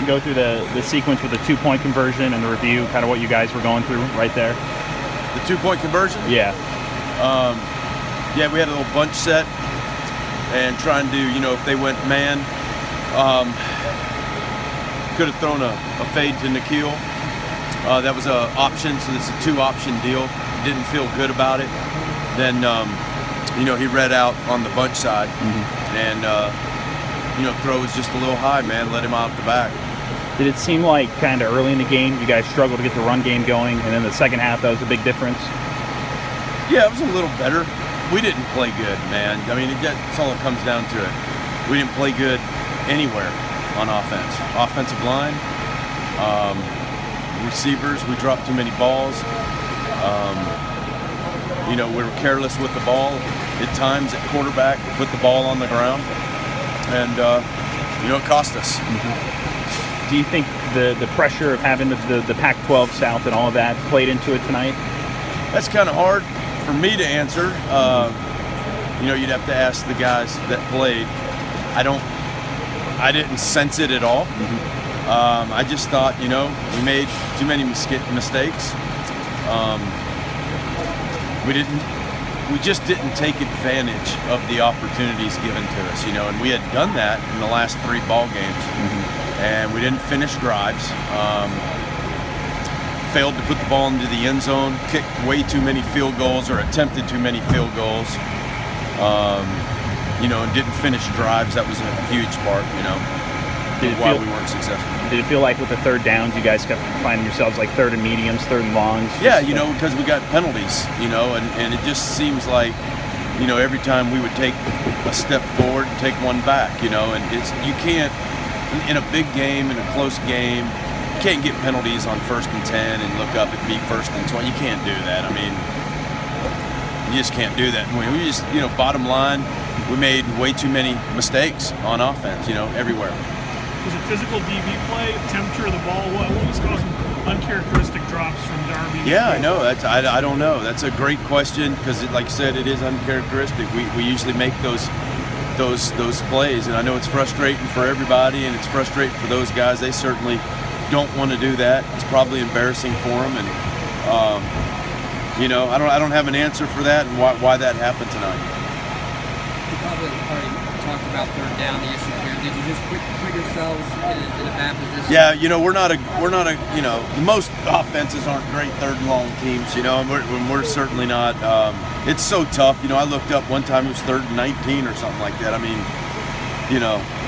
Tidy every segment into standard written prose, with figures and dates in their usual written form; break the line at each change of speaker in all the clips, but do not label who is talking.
Go through the sequence with the 2-point conversion and the review, kind of what you guys were going through right there.
The 2-point conversion?
Yeah.
Yeah, we had a little bunch set and trying to, if they went man, could have thrown a fade to Nikhil. That was an option, so it's a 2-option deal. Didn't feel good about it. Then, he read out on the bunch side, and throw was just a little high, man. Let him out the back.
Did it seem like kind of early in the game you guys struggled to get the run game going, and then the second half that was a big difference?
Yeah, it was a little better. We didn't play good, man. I mean, that's all it comes down to it. We didn't play good anywhere on offense. Offensive line, receivers, we dropped too many balls. We were careless with the ball at times at quarterback. We put the ball on the ground, and it cost us.
Do you think the pressure of having the Pac-12 South and all of that played into it tonight?
That's kind of hard for me to answer. You'd have to ask the guys that played. I didn't sense it at all. I just thought, we made too many mistakes. We just didn't take advantage of the opportunities given to us, and we had done that in the last 3 ball games. And we didn't finish drives. Failed to put the ball into the end zone, kicked way too many field goals or attempted too many field goals, and didn't finish drives. That was a huge part, of why we weren't successful.
Did it feel like with the third downs you guys kept finding yourselves like third and mediums, third and longs?
Yeah, because we got penalties, and it just seems like, every time we would take a step forward and take one back, and you can't, in a big game, in a close game, you can't get penalties on 1st and 10 and look up at me 1st and 20. You can't do that. I mean, you just can't do that. We just, bottom line, we made way too many mistakes on offense, everywhere.
Was it physical DB play, temperature of the ball? What was causing uncharacteristic drops from Darby?
Yeah, I know. I don't know. That's a great question because, like I said, it is uncharacteristic. We usually make those plays, and I know it's frustrating for everybody, and it's frustrating for those guys. They certainly don't want to do that. It's probably embarrassing for them, and I don't have an answer for that and why that happened tonight.
You probably already talked about third down, the issue here. Did you just put yourselves in a bad position?
Yeah, we're not a most offenses aren't great third and long teams, and we're certainly not. It's so tough. I looked up one time it was 3rd and 19 or something like that. I mean,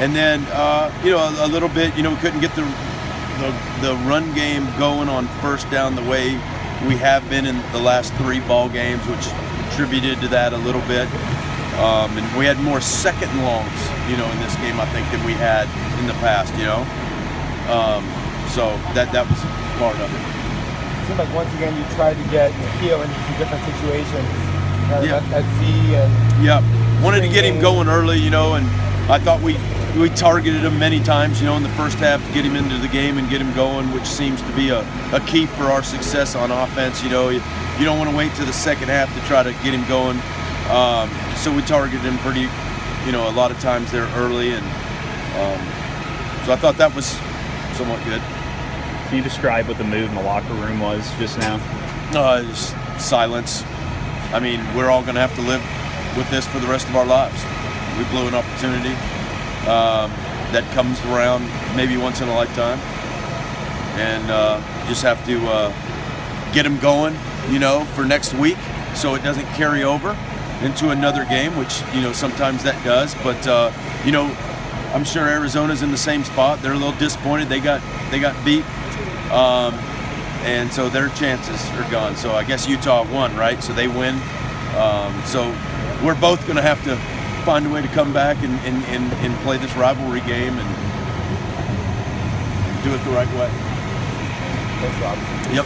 and then a little bit, we couldn't get the run game going on 1st down the way we have been in the last 3 ball games, which contributed to that a little bit. And we had more 2nd and longs, in this game, I think, than we had in the past, so that was part of it.
It seemed like once again you tried to get Nikhil into some different situations. At Z and
wanted to get him going early, and I thought we targeted him many times, in the first half to get him into the game and get him going, which seems to be a key for our success on offense. You don't want to wait till the second half to try to get him going. So we targeted him pretty, a lot of times there early, and so I thought that was somewhat good.
Can you describe what the mood in the locker room was just now?
Just silence. I mean, we're all going to have to live with this for the rest of our lives. We blew an opportunity that comes around maybe once in a lifetime, and just have to get them going, for next week, so it doesn't carry over into another game, which sometimes that does. But I'm sure Arizona's in the same spot. They're a little disappointed. They got beat, and so their chances are gone. So I guess Utah won, right? So they win. So we're both going to have to find a way to come back and play this rivalry game and do it the right way.
Thanks, Rob.
Yep.